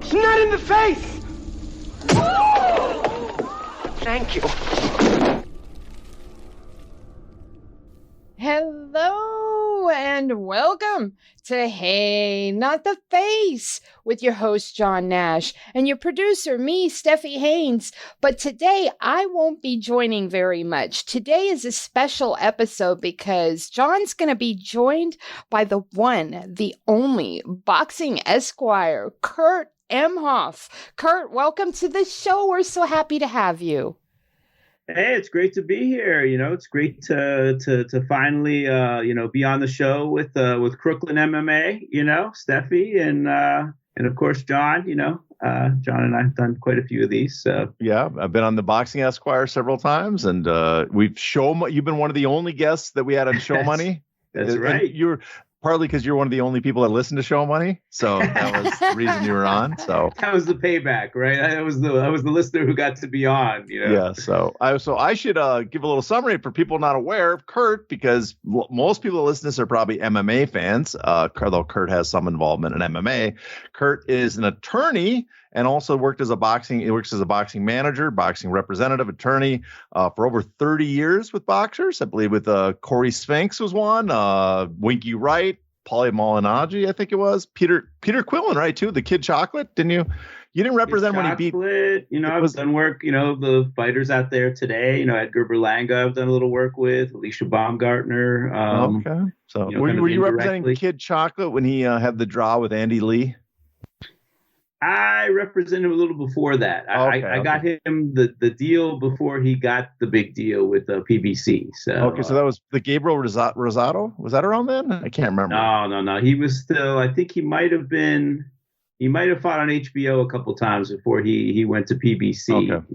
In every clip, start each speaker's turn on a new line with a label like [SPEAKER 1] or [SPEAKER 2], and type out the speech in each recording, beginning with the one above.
[SPEAKER 1] It's not in the face! Thank you.
[SPEAKER 2] Hello and welcome to Hey, Not the Face with your host, John Nash, and your producer, me, Steffi Haynes. But today, I won't be joining very much. Today is a special episode because John's going to be joined by the one, the only Boxing Esquire, Kurt Emhoff. Kurt, welcome to the show. We're so happy to have you.
[SPEAKER 3] Hey, it's great to be here. You know, it's great to finally be on the show with Crooklyn MMA. You know, Steffi and of course John. You know, John and I have done quite a few of these. So
[SPEAKER 4] yeah, I've been on the Boxing Esquire several times, and you've been one of the only guests that we had on Show Money.
[SPEAKER 3] That's right.
[SPEAKER 4] And you're partly because you're one of the only people that listen to Show Money, so that was the reason you were on. So
[SPEAKER 3] that was the payback, right? I was the listener who got to be on. You know?
[SPEAKER 4] Yeah. So I should give a little summary for people not aware of Kurt, because most people that listen to this are probably MMA fans. Although Kurt has some involvement in MMA. Kurt is an attorney and also works as a boxing manager, boxing representative, attorney for over 30 years with boxers. I believe with Corey Spinks was one, Winky Wright, Paulie Malignaggi, I think it was, Peter Quillen, right, too, the Kid Chocolate. Didn't you? You didn't represent when he beat.
[SPEAKER 3] You know, I've done work. You know, the fighters out there today. You know, Edgar Berlanga, I've done a little work with Alicia Baumgartner.
[SPEAKER 4] Okay. So were you representing Kid Chocolate when he had the draw with Andy Lee?
[SPEAKER 3] I represented him a little before that. I got him the deal before he got the big deal with PBC. So
[SPEAKER 4] so that was the Gabriel Rosado. Was that around then? I can't remember.
[SPEAKER 3] No. He was still. I think he might have fought on HBO a couple times before he went to PBC.
[SPEAKER 4] Okay.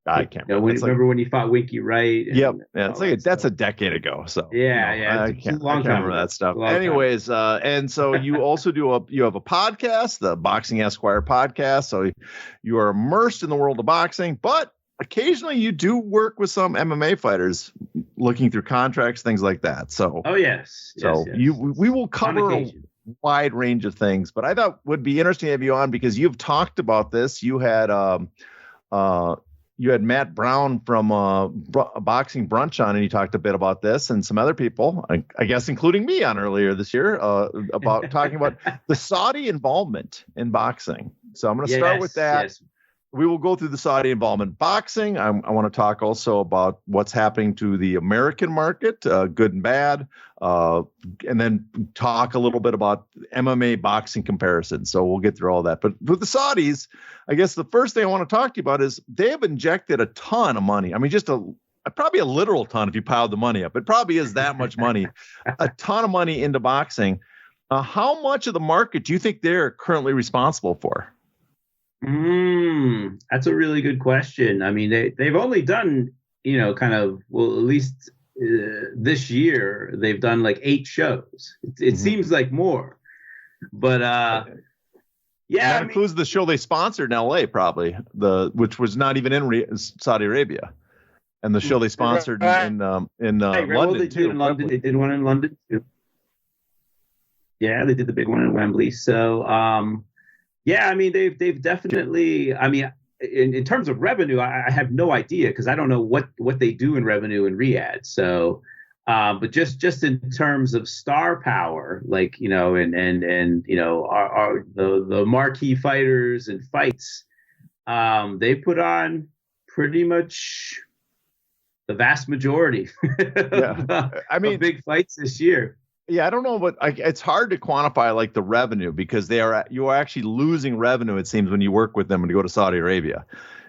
[SPEAKER 4] I can't
[SPEAKER 3] remember when he fought Winky Wright.
[SPEAKER 4] Yep. Yeah, it's like that's a decade ago. So
[SPEAKER 3] yeah.
[SPEAKER 4] I can't remember that stuff. Anyways, and so you also you have a podcast, the Boxing Esquire podcast. So you are immersed in the world of boxing, but occasionally you do work with some MMA fighters, looking through contracts, things like that. So
[SPEAKER 3] yes.
[SPEAKER 4] We will cover a wide range of things, but I thought would be interesting to have you on because you've talked about this. You had Matt Brown from Boxing Brunch on, and he talked a bit about this, and some other people, I guess, including me, on earlier this year, about talking about the Saudi involvement in boxing. So I'm going to start with that. Yes. We will go through the Saudi involvement in boxing. I want to talk also about what's happening to the American market, good and bad, and then talk a little bit about MMA boxing comparisons. So we'll get through all that. But with the Saudis, I guess the first thing I want to talk to you about is they have injected a ton of money. I mean, just probably a literal ton if you piled the money up. It probably is that much money, a ton of money into boxing. How much of the market do you think they're currently responsible for?
[SPEAKER 3] That's a really good question. I mean, they've only done, at least this year, they've done like 8 shows. It seems like more, but that
[SPEAKER 4] includes the show they sponsored in LA, probably which was not even in Saudi Arabia, and the show they sponsored in London too.
[SPEAKER 3] In London, they did one in London too. Yeah, they did the big one in Wembley. So, I mean, they've definitely. I mean, in terms of revenue, I have no idea because I don't know what they do in revenue in Riyadh. So, but just in terms of star power, like and the marquee fighters and fights, they put on pretty much the vast majority. Of big fights this year.
[SPEAKER 4] Yeah, I don't know, but it's hard to quantify like the revenue because you are actually losing revenue, it seems, when you work with them and go to Saudi Arabia.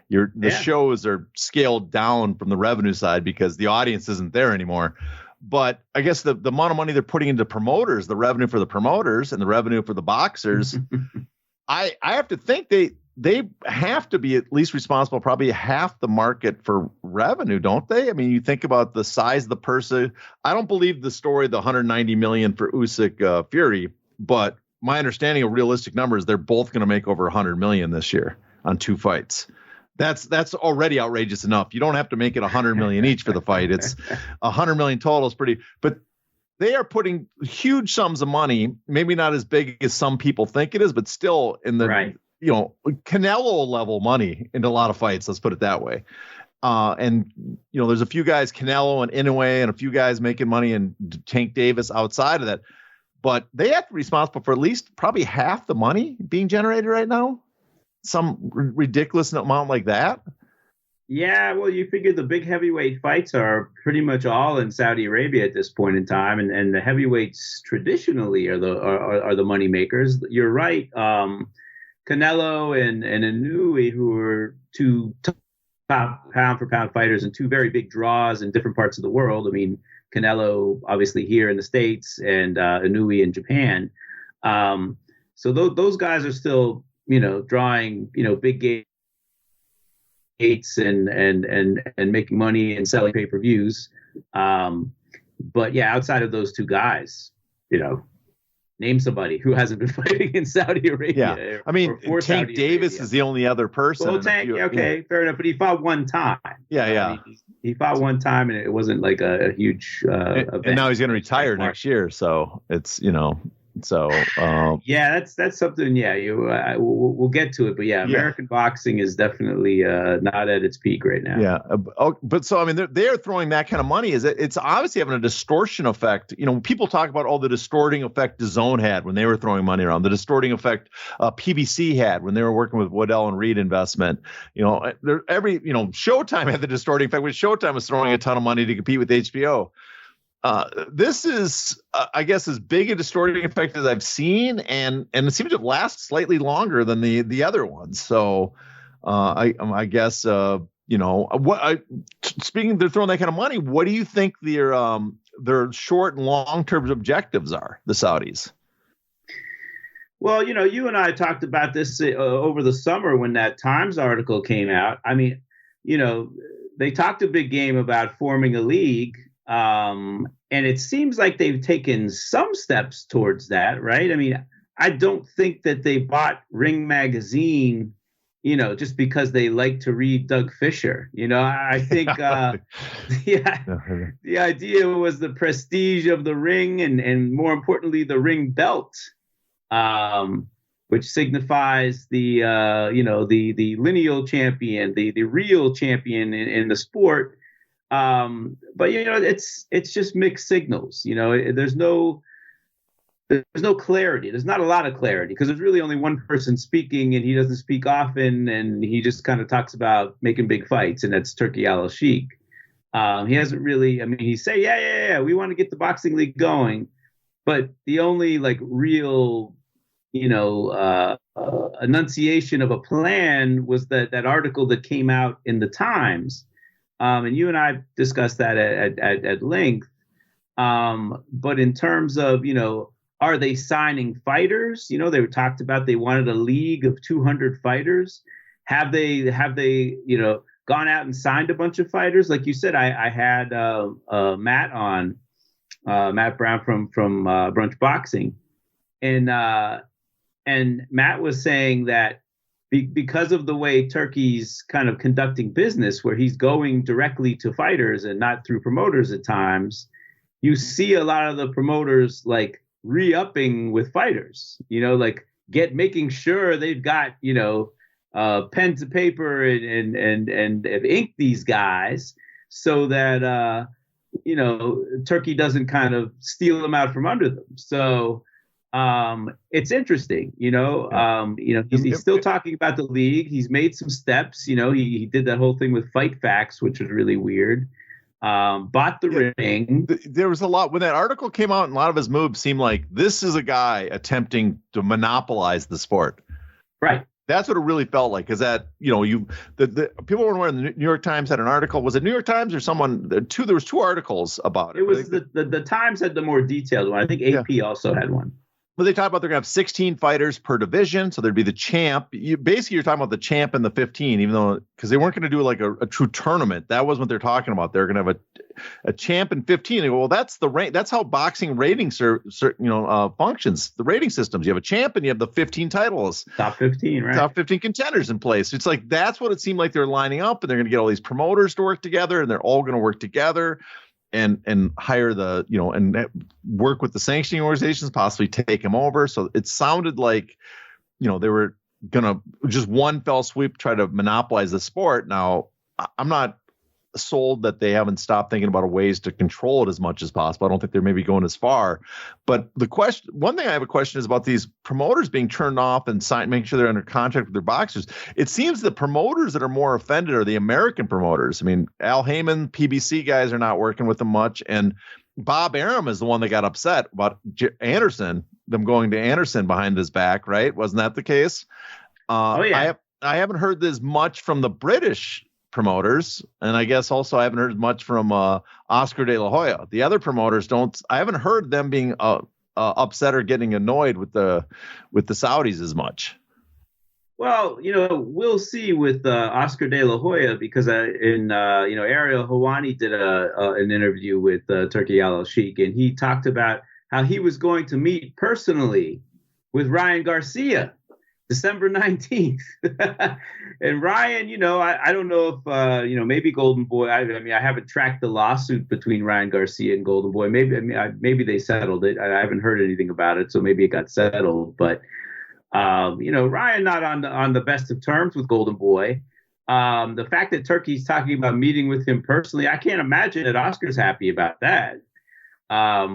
[SPEAKER 4] The shows are scaled down from the revenue side because the audience isn't there anymore. But I guess the amount of money they're putting into promoters, the revenue for the promoters and the revenue for the boxers, I have to think they have to be at least responsible, probably half the market for revenue, don't they? I mean, you think about the size of the person. I don't believe the story, the 190 million for Usyk Fury, but my understanding of realistic numbers, they're both going to make over 100 million this year on 2 fights. That's already outrageous enough. You don't have to make it 100 million each for the fight. It's 100 million total is pretty, but they are putting huge sums of money, maybe not as big as some people think it is, but still in the Canelo level money into a lot of fights. Let's put it that way. And there's a few guys, Canelo and Inoue, and a few guys making money, and Tank Davis outside of that. But they have to be responsible for at least probably half the money being generated right now. Some ridiculous amount like that.
[SPEAKER 3] Yeah, well, you figure the big heavyweight fights are pretty much all in Saudi Arabia at this point in time, and the heavyweights traditionally are the money makers. You're right. Canelo and Inoue, who are two top pound for pound fighters and two very big draws in different parts of the world. I mean, Canelo obviously here in the States, and Inoue in Japan. So those guys are still drawing big gates and making money and selling pay-per-views. But yeah, outside of those two guys, name somebody who hasn't been fighting in Saudi Arabia.
[SPEAKER 4] Yeah, I mean, Tank Davis is the only other person.
[SPEAKER 3] Well, Tank, fair enough, but he fought one time.
[SPEAKER 4] Yeah.
[SPEAKER 3] He fought one time, and it wasn't like a huge event.
[SPEAKER 4] And now he's going to retire next year, so it's
[SPEAKER 3] yeah, that's something. Yeah, we'll get to it, but yeah, American boxing is definitely not at its peak right now.
[SPEAKER 4] Yeah, but so I mean, they're throwing that kind of money. It's obviously having a distortion effect. People talk about the distorting effect DAZN had when they were throwing money around, the distorting effect PBC had when they were working with Waddell and Reed investment. Showtime had the distorting effect when Showtime was throwing a ton of money to compete with HBO. This is, I guess, as big a distorting effect as I've seen, and it seems to last slightly longer than the other ones. So, I guess, speaking, they're throwing that kind of money. What do you think their short and long term objectives are? The Saudis.
[SPEAKER 3] Well, you and I talked about this over the summer when that Times article came out. I mean, they talked a big game about forming a league. And it seems like they've taken some steps towards that, right? I mean, I don't think that they bought Ring Magazine, just because they like to read Doug Fisher. I think, the idea was the prestige of the ring and more importantly, the ring belt, which signifies the lineal champion, the real champion in the sport. But it's just mixed signals. There's no clarity. There's not a lot of clarity because there's really only one person speaking, and he doesn't speak often, and he just kind of talks about making big fights, and that's Turki Al-Sheikh. He hasn't really. I mean, he say, yeah, we want to get the boxing league going, but the only real, enunciation of a plan was that article that came out in the Times. And you and I discussed that at length. But in terms of, are they signing fighters? They talked about they wanted a league of 200 fighters. Have they gone out and signed a bunch of fighters? Like you said, I had Matt on, Matt Brown from Brunch Boxing. And Matt was saying that because of the way Turkey's kind of conducting business, where he's going directly to fighters and not through promoters at times, you see a lot of the promoters re-upping with fighters, making sure they've got, pen to paper and ink these guys so that, Turkey doesn't kind of steal them out from under them. So, it's interesting, he's still talking about the league. He's made some steps, he did that whole thing with Fight Facts, which was really weird. Bought the ring.
[SPEAKER 4] There was a lot when that article came out, and a lot of his moves seemed like this is a guy attempting to monopolize the sport.
[SPEAKER 3] Right.
[SPEAKER 4] That's what it really felt like. Is that, the people were wearing the New York Times had an article. Was it New York Times or someone? There was two articles about it.
[SPEAKER 3] It was the Times had the more detailed one. I think AP also had one.
[SPEAKER 4] Well, they talk about they're going to have 16 fighters per division. So there'd be the champ. You're talking about the champ and the 15, even though because they weren't going to do a true tournament. That wasn't what they're talking about. They're going to have a champ and 15. They go, well, that's the rank. That's how boxing ratings functions. The rating systems. You have a champ and you have the 15 titles.
[SPEAKER 3] Top 15, right?
[SPEAKER 4] Top 15 contenders in place. It's like that's what it seemed like they're lining up, and they're going to get all these promoters to work together, and they're all going to work together. And hire the, and work with the sanctioning organizations, possibly take them over. So it sounded like, they were gonna just one fell swoop try to monopolize the sport. Now, I'm not sold that they haven't stopped thinking about ways to control it as much as possible. I don't think they're maybe going as far. But one thing I have a question is about these promoters being turned off and making sure they're under contract with their boxers. It seems the promoters that are more offended are the American promoters. I mean, Al Heyman, PBC guys are not working with them much, and Bob Arum is the one that got upset about Anderson, them going to Anderson behind his back, right? Wasn't that the case? I haven't heard this much from the British promoters, and I guess also I haven't heard much from Oscar De La Hoya. The other promoters I haven't heard them being upset or getting annoyed with the Saudis as much.
[SPEAKER 3] Well, we'll see with Oscar De La Hoya, because Ariel Hawani did an interview with Turki Al-Sheikh, and he talked about how he was going to meet personally with Ryan Garcia December 19th. And Ryan, I don't know if, maybe Golden Boy, I haven't tracked the lawsuit between Ryan Garcia and Golden Boy. Maybe they settled it. I haven't heard anything about it, so maybe it got settled. But, Ryan not on the best of terms with Golden Boy. The fact that Turkey's talking about meeting with him personally, I can't imagine that Oscar's happy about that. I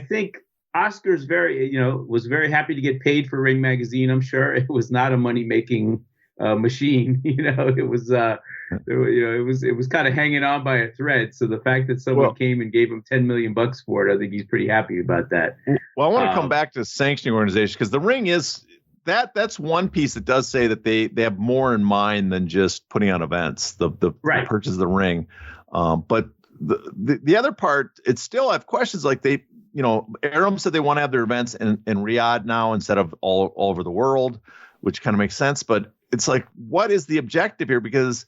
[SPEAKER 3] think Oscar's was very happy to get paid for Ring Magazine. I'm sure it was not a money making machine. It was kind of hanging on by a thread. So the fact that someone came and gave him $10 million for it, I think he's pretty happy about that.
[SPEAKER 4] Well, I want to come back to sanctioning organization, because the Ring is that's one piece that does say that they have more in mind than just putting on events. The purchase of the Ring, but the other part, it's still I have questions like Arum said they want to have their events in Riyadh now instead of all over the world, which kind of makes sense. But it's like, what is the objective here? Because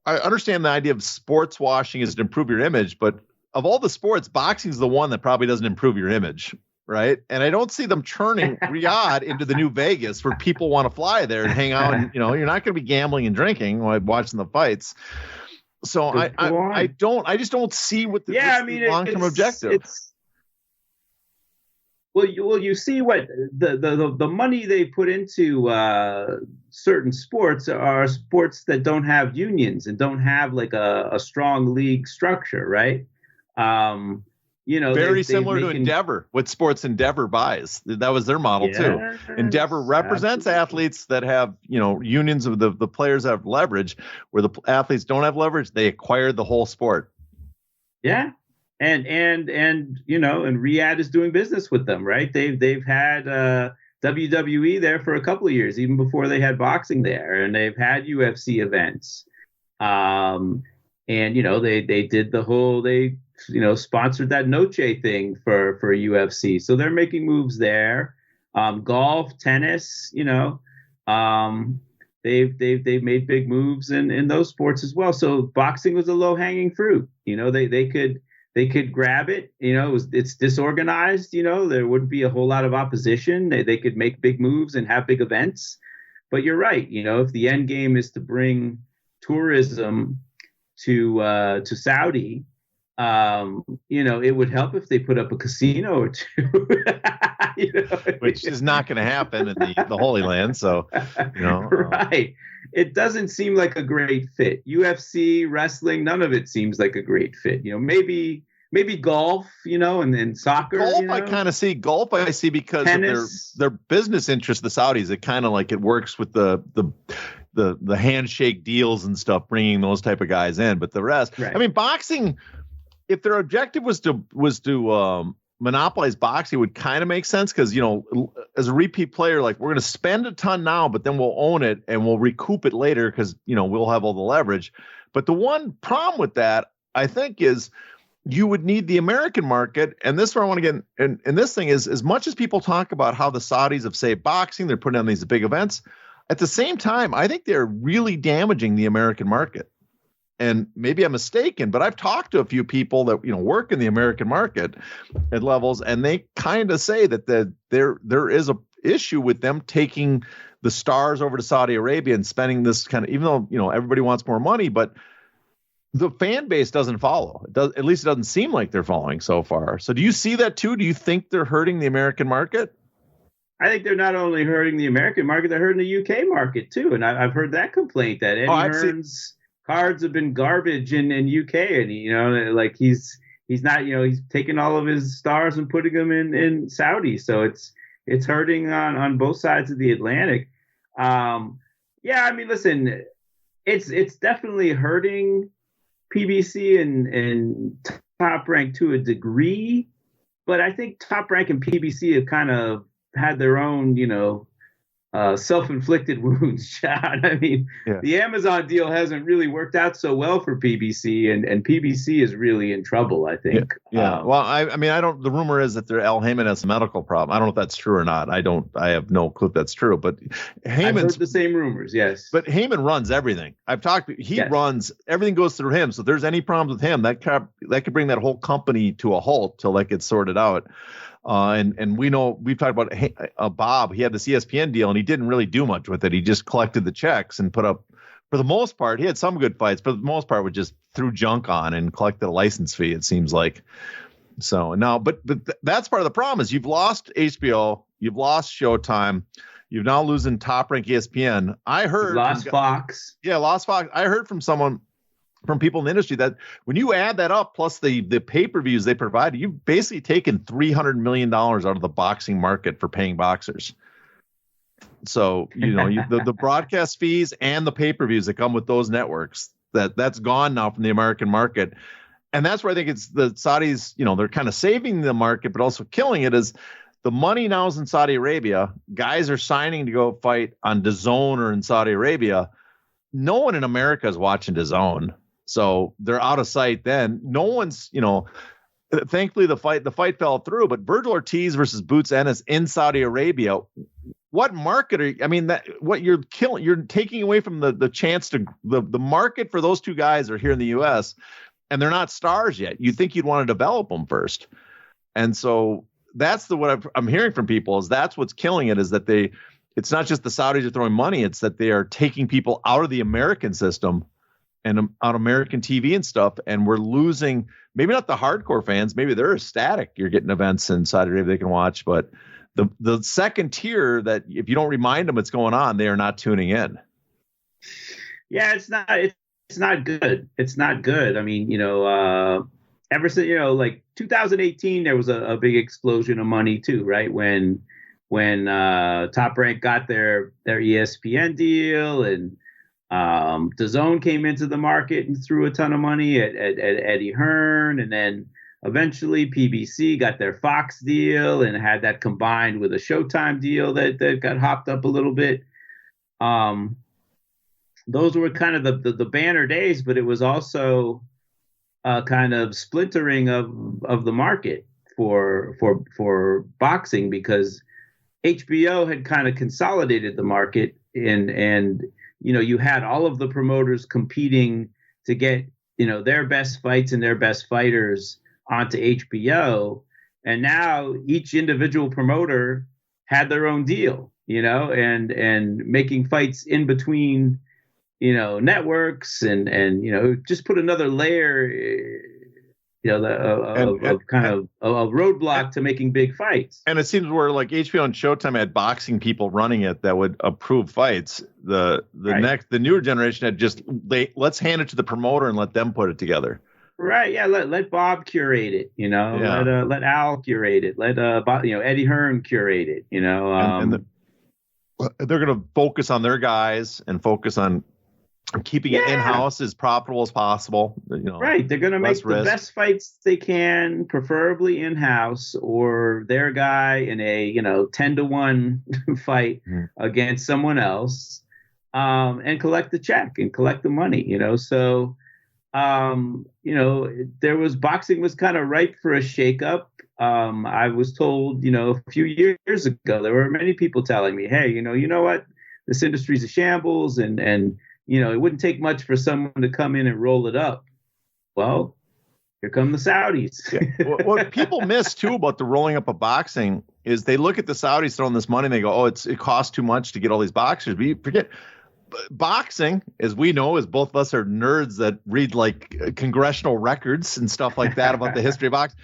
[SPEAKER 4] I understand the idea of sports washing is to improve your image, but of all the sports, boxing is the one that probably doesn't improve your image, right? And I don't see them turning Riyadh into the new Vegas where people want to fly there and hang out. And, you're not going to be gambling and drinking while watching the fights. So I just don't see what the long-term objective.
[SPEAKER 3] Well, you see what the money they put into certain sports are sports that don't have unions and don't have like a strong league structure, right?
[SPEAKER 4] Very similar to Endeavor, what Sports Endeavor buys. That was their model too. Endeavor represents athletes that have, unions of the players that have leverage, where the athletes don't have leverage. They acquired the whole sport.
[SPEAKER 3] Yeah. And Riyadh is doing business with them, right? They've had WWE there for a couple of years, even before they had boxing there, and they've had UFC events. They did the whole sponsored that Noche thing for UFC, so they're making moves there. Golf, tennis, they've made big moves in those sports as well. So boxing was a low hanging fruit. They could grab it, it's disorganized, there wouldn't be a whole lot of opposition. They could make big moves and have big events. But you're right, if the end game is to bring tourism to Saudi, it would help if they put up a casino or two.
[SPEAKER 4] Which is not going to happen in the Holy Land. So,
[SPEAKER 3] right. It doesn't seem like a great fit. UFC, wrestling, none of it seems like a great fit. Maybe golf, and then soccer.
[SPEAKER 4] Golf, I kind of see. Golf, I see because tennis. Of their business interest, the Saudis. It kind of like it works with the handshake deals and stuff, bringing those type of guys in. But the rest, right. I mean, boxing. If their objective was to monopolize boxing, it would kind of make sense because, as a repeat player, like we're going to spend a ton now, but then we'll own it and we'll recoup it later because, we'll have all the leverage. But the one problem with that, I think, is you would need the American market. And this is where I want to get in. And this thing is, as much as people talk about how the Saudis have saved boxing, they're putting on these big events. At the same time, I think they're really damaging the American market. And maybe I'm mistaken, but I've talked to a few people that work in the American market at levels, and they kind of say that there is a issue with them taking the stars over to Saudi Arabia and spending this kind of, even though everybody wants more money, but the fan base doesn't follow. At least it doesn't seem like they're following so far. So do you see that too? Do you think they're hurting the American market?
[SPEAKER 3] I think they're not only hurting the American market, they're hurting the UK market too. And I've heard that complaint that Eddie Hearn's cards have been garbage in UK, and like he's not, he's taking all of his stars and putting them in Saudi. So it's hurting on both sides of the Atlantic. Yeah, I mean, listen, it's definitely hurting PBC and Top Rank to a degree, but I think Top Rank and PBC have kind of had their own, self-inflicted wounds, John. I mean, The Amazon deal hasn't really worked out so well for PBC, and PBC is really in trouble, I think.
[SPEAKER 4] Yeah. Well, I mean, I don't. The rumor is that Al Heyman has a medical problem. I don't know if that's true or not. I have no clue if that's true. But
[SPEAKER 3] I've heard the same rumors. Yes.
[SPEAKER 4] But Heyman runs everything. I've talked. He runs everything. Goes through him. So if there's any problems with him, that could bring that whole company to a halt till that gets sorted out. And we know we've talked about Bob. He had this ESPN deal and he didn't really do much with it. He just collected the checks and put up, for the most part, he had some good fights. For the most part, would just threw junk on and collected a license fee. It seems like. So now, but that's part of the problem is you've lost HBO, you've lost Showtime, you've now losing Top Rank ESPN. I heard
[SPEAKER 3] lost Fox.
[SPEAKER 4] Yeah, lost Fox. I heard from people in the industry that when you add that up plus the pay-per-views they provide, you've basically taken $300 million out of the boxing market for paying boxers. So, the broadcast fees and the pay-per-views that come with those networks, that's gone now from the American market. And that's where I think it's the Saudis, they're kind of saving the market, but also killing it is the money now is in Saudi Arabia. Guys are signing to go fight on DAZN or in Saudi Arabia. No one in America is watching DAZN. So they're out of sight then. No one's, thankfully the fight fell through, but Virgil Ortiz versus Boots Ennis in Saudi Arabia, what market what you're killing, you're taking away from the chance to the market for those two guys are here in the US and they're not stars yet. You'd think you'd want to develop them first. And so that's what I'm hearing from people is that's what's killing it is that it's not just the Saudis are throwing money. It's that they are taking people out of the American system and on American TV and stuff. And we're losing, maybe not the hardcore fans, maybe they're ecstatic. You're getting events in Saudi Arabia they can watch, but the second tier that if you don't remind them what's going on, they are not tuning in.
[SPEAKER 3] Yeah, it's not good. It's not good. I mean, ever since, like 2018, there was a big explosion of money too, right? When Top Rank got their ESPN deal and DAZN came into the market and threw a ton of money at Eddie Hearn, and then eventually PBC got their Fox deal and had that combined with a Showtime deal that got hopped up a little bit. Those were kind of the banner days, but it was also kind of splintering of the market for boxing because HBO had kind of consolidated the market and you had all of the promoters competing to get, their best fights and their best fighters onto HBO. And now each individual promoter had their own deal, and making fights in between, networks and just put another layer, of roadblock to making big fights.
[SPEAKER 4] And it seems where like HBO and Showtime had boxing people running it that would approve fights. The newer generation had let's hand it to the promoter and let them put it together.
[SPEAKER 3] Right. Yeah. Let Bob curate it. Let Al curate it. Let Eddie Hearn curate it.
[SPEAKER 4] And they're going to focus on their guys and focus on keeping it in-house as profitable as possible.
[SPEAKER 3] Right. They're going to make the best fights they can, preferably in-house, or their guy in a 10-1 fight against someone else, and collect the check and collect the money. So boxing was kind of ripe for a shakeup. I was told, a few years ago, there were many people telling me, hey, you know what, this industry's a shambles, and it wouldn't take much for someone to come in and roll it up. Well, here come the Saudis.
[SPEAKER 4] What people miss too about the rolling up of boxing is they look at the Saudis throwing this money and they go, oh, it costs too much to get all these boxers. But you forget, boxing, as we know, as both of us are nerds that read like congressional records and stuff like that about the history of boxing,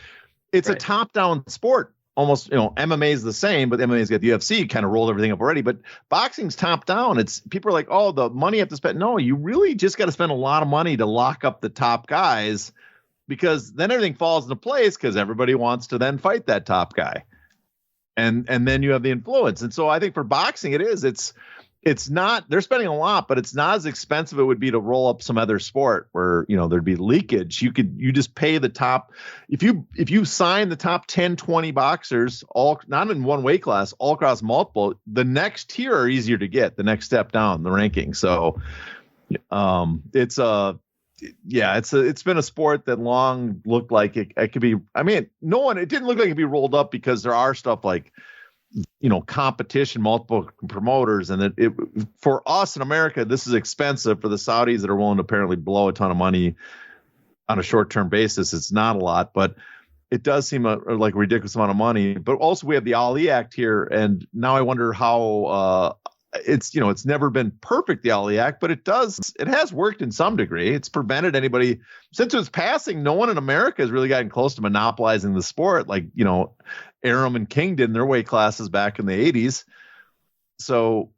[SPEAKER 4] it's a top-down sport. almost, MMA is the same, but MMA's got the UFC kind of rolled everything up already. But boxing's top down. It's people are like, oh, the money you have to spend. No, you really just got to spend a lot of money to lock up the top guys, because then everything falls into place because everybody wants to then fight that top guy. And then you have the influence. And so I think for boxing, it's not, they're spending a lot, but it's not as expensive it would be to roll up some other sport where, there'd be leakage. You just pay the top. If you sign the top 10, 20 boxers, all not in one weight class, all across multiple, the next tier are easier to get, the next step down the ranking. So it's been a sport that long looked like it could be, it didn't look like it'd be rolled up because there are stuff like, competition, multiple promoters. And that for us in America, this is expensive. For the Saudis that are willing to apparently blow a ton of money on a short-term basis, it's not a lot, but it does seem like a ridiculous amount of money. But also we have the Ali Act here. And now I wonder how it's never been perfect, the Ali Act, but it has worked in some degree. It's prevented anybody, since it was passing, no one in America has really gotten close to monopolizing the sport like, Arum and King did in their weight classes back in the 80s. So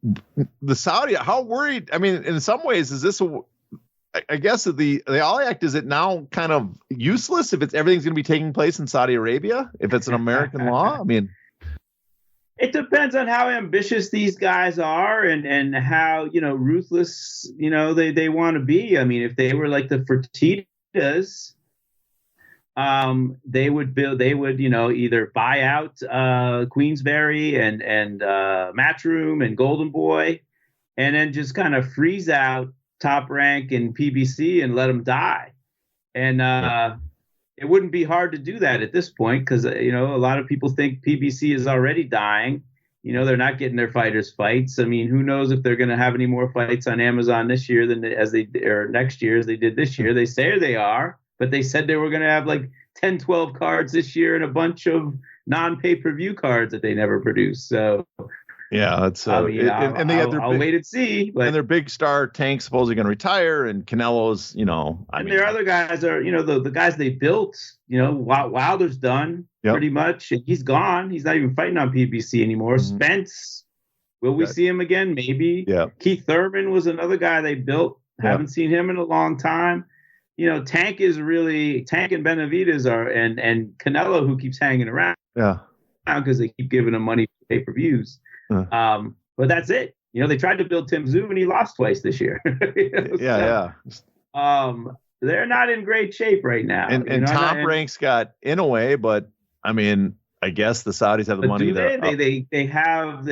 [SPEAKER 4] the Saudi, how worried, in some ways, is this I guess the Ali Act, is it now kind of useless if everything's going to be taking place in Saudi Arabia, if it's an American law?
[SPEAKER 3] It depends on how ambitious these guys are and how, ruthless, they want to be. If they were like the Fertittas, they would either buy out Queensberry and Matchroom and Golden Boy, and then just kind of freeze out Top Rank and PBC and let them die. And it wouldn't be hard to do that at this point because, a lot of people think PBC is already dying. They're not getting their fighters fights. Who knows if they're going to have any more fights on Amazon this year or next year as they did this year. They say they are, but they said they were going to have like 10, 12 cards this year and a bunch of non-pay-per-view cards that they never produced. So
[SPEAKER 4] yeah, it's
[SPEAKER 3] I'll wait and see. But,
[SPEAKER 4] and their big star Tank's supposedly going to retire, and Canelo's,
[SPEAKER 3] their other guys are, the guys they built. Wilder's done pretty much, and he's gone. He's not even fighting on PBC anymore. Mm-hmm. Spence, will we see him again? Maybe. Yeah. Keith Thurman was another guy they built. Yeah. Haven't seen him in a long time. Tank and Benavidez are, and Canelo, who keeps hanging around. Yeah. Because they keep giving him money for pay-per-views. But that's it. They tried to build Tim Tszyu and he lost twice this year. They're not in great shape right now.
[SPEAKER 4] And Top Rank's got Inoue, but I guess the Saudis have the money there.
[SPEAKER 3] They've
[SPEAKER 4] got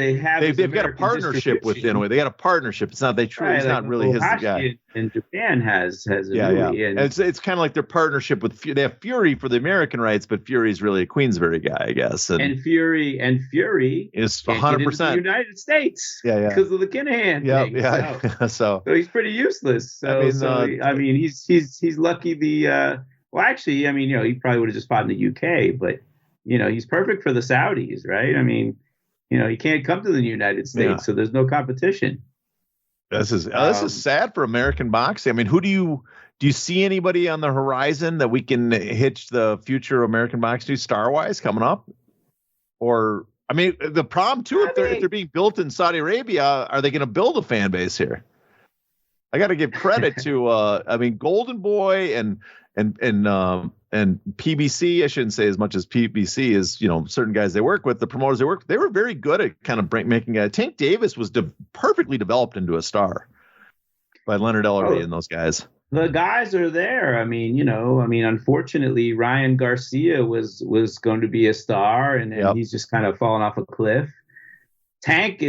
[SPEAKER 4] a partnership with Inoue. They got a partnership. It's not he's not really his guy.
[SPEAKER 3] And Japan has
[SPEAKER 4] And it's kind of like their partnership with they have Fury for the American rights, but Fury's really a Queensberry guy, I guess. And Fury
[SPEAKER 3] is
[SPEAKER 4] 100%
[SPEAKER 3] the United States. Because of the Kinahan thing. Yeah. So he's pretty useless. So he's lucky he probably would have just fought in the UK, but he's perfect for the Saudis, right? He can't come to the United States, so there's no competition.
[SPEAKER 4] This is sad for American boxing. Who do you see anybody on the horizon that we can hitch the future American boxing to star-wise coming up? Or, the problem too, if they're being built in Saudi Arabia, are they going to build a fan base here? I got to give credit to, Golden Boy and PBC, I shouldn't say as much as PBC is, certain guys they work with, the promoters they work with, they were very good at kind of making Tank Davis was perfectly developed into a star by Leonard Ellerby and those guys.
[SPEAKER 3] The guys are there. Unfortunately, Ryan Garcia was going to be a star and he's just kind of fallen off a cliff. Tank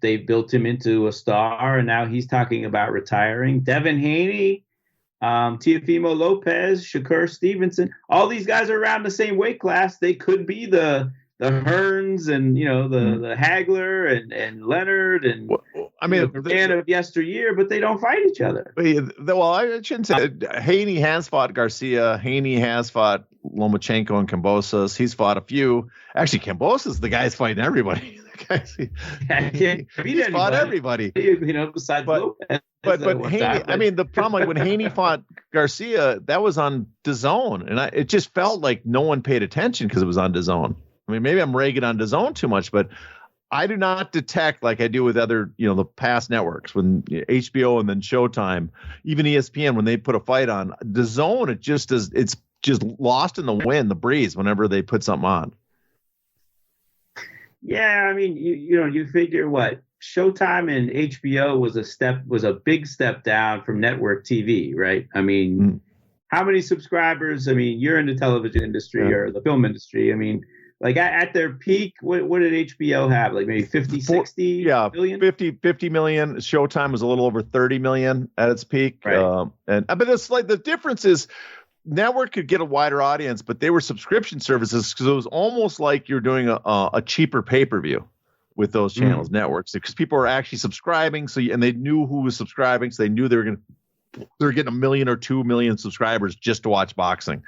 [SPEAKER 3] they built him into a star and now he's talking about retiring. Devin Haney, Teofimo Lopez, Shakur Stevenson, all these guys are around the same weight class. They could be the Hearns and the Hagler and Leonard and the man of yesteryear, but they don't fight each other.
[SPEAKER 4] Well, I shouldn't say Haney has fought Garcia. Haney has fought Lomachenko and Kambosos. He's fought a few. Actually, Kambosos, the guy's fighting everybody. He's fought everybody.
[SPEAKER 3] Besides Lopez.
[SPEAKER 4] But Haney, the problem when Haney fought Garcia, that was on DAZN, and it just felt like no one paid attention because it was on DAZN. I mean, maybe I'm ragging on DAZN too much, but I do not detect like I do with other, the past networks when HBO and then Showtime, even ESPN, when they put a fight on DAZN, it's just lost in the wind, the breeze whenever they put something on.
[SPEAKER 3] Yeah, I mean, you figure what Showtime and HBO was a big step down from network TV, right? I mean, how many subscribers? I mean, you're in the television industry or the film industry. I mean, like at their peak, what did HBO have? Like maybe 50, 60 million?
[SPEAKER 4] 50 million. Showtime was a little over 30 million at its peak.
[SPEAKER 3] Right.
[SPEAKER 4] But it's like the difference is network could get a wider audience, but they were subscription services because it was almost like you're doing a cheaper pay-per-view with those channels, networks, because people are actually subscribing. And they knew who was subscribing, so they knew they were getting 1 million or 2 million subscribers just to watch boxing.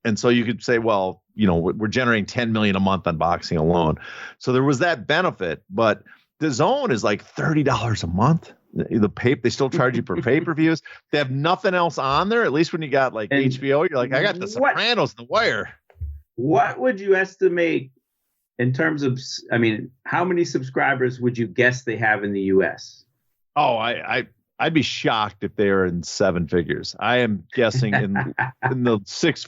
[SPEAKER 4] And so you could say, well, we're generating 10 million a month on boxing alone. So there was that benefit, but DAZN is like $30 a month. They still charge you for pay-per-views. They have nothing else on there. At least when you got like HBO, you're like, I got The Sopranos and The Wire.
[SPEAKER 3] What would you estimate in terms of, I mean, how many subscribers would you guess they have in the U.S.?
[SPEAKER 4] Oh, I'd be shocked if they are in 7 figures. I am guessing in the low six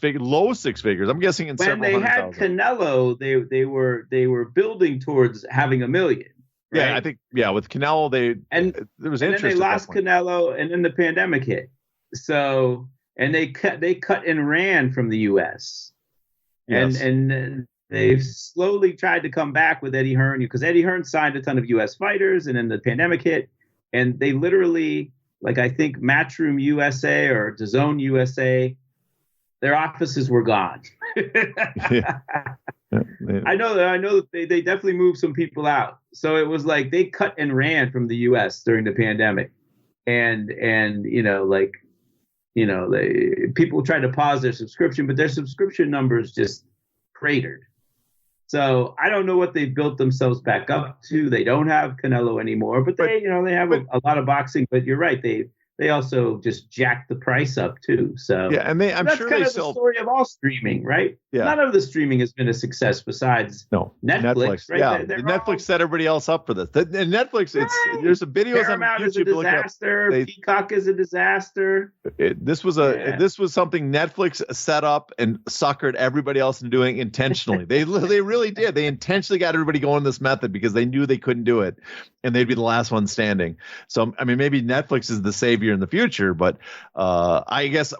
[SPEAKER 4] figures. I'm guessing in several hundred thousand.
[SPEAKER 3] When they had Canelo, they were building towards having 1 million. Right?
[SPEAKER 4] Yeah, I think with Canelo there was interest.
[SPEAKER 3] And then they lost Canelo, and then the pandemic hit. So they cut and ran from the U.S. Yes. And they've slowly tried to come back with Eddie Hearn, because Eddie Hearn signed a ton of U.S. fighters, and then the pandemic hit, and they literally, like I think Matchroom USA or DAZN USA, their offices were gone. I know that they definitely moved some people out. So it was like they cut and ran from the U.S. during the pandemic, and people tried to pause their subscription, but their subscription numbers just cratered. So I don't know what they built themselves back up to. They don't have Canelo anymore, but they have a lot of boxing. But you're right, they also just jacked the price up too. So
[SPEAKER 4] yeah, and
[SPEAKER 3] that's kind of the story of all streaming, right?
[SPEAKER 4] Yeah.
[SPEAKER 3] None of the streaming has been a success besides Netflix. Right?
[SPEAKER 4] Yeah, Netflix set everybody else up for this. And Netflix, there's some videos
[SPEAKER 3] Paramount
[SPEAKER 4] on YouTube.
[SPEAKER 3] Is a disaster. Peacock is a disaster.
[SPEAKER 4] This was something Netflix set up and suckered everybody else into doing intentionally. They really did. They intentionally got everybody going this method because they knew they couldn't do it, and they'd be the last one standing. So I mean, maybe Netflix is the savior in the future, but I guess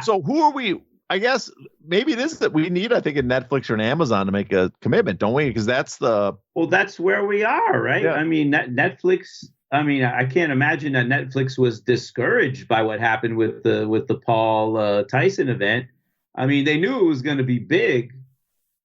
[SPEAKER 4] so who are we? I guess maybe it is that we need, I think, a Netflix or an Amazon to make a commitment, don't we? Because that's
[SPEAKER 3] where we are, right?
[SPEAKER 4] Yeah.
[SPEAKER 3] I mean, Netflix. I mean, I can't imagine that Netflix was discouraged by what happened with the Paul Tyson event. I mean, they knew it was going to be big,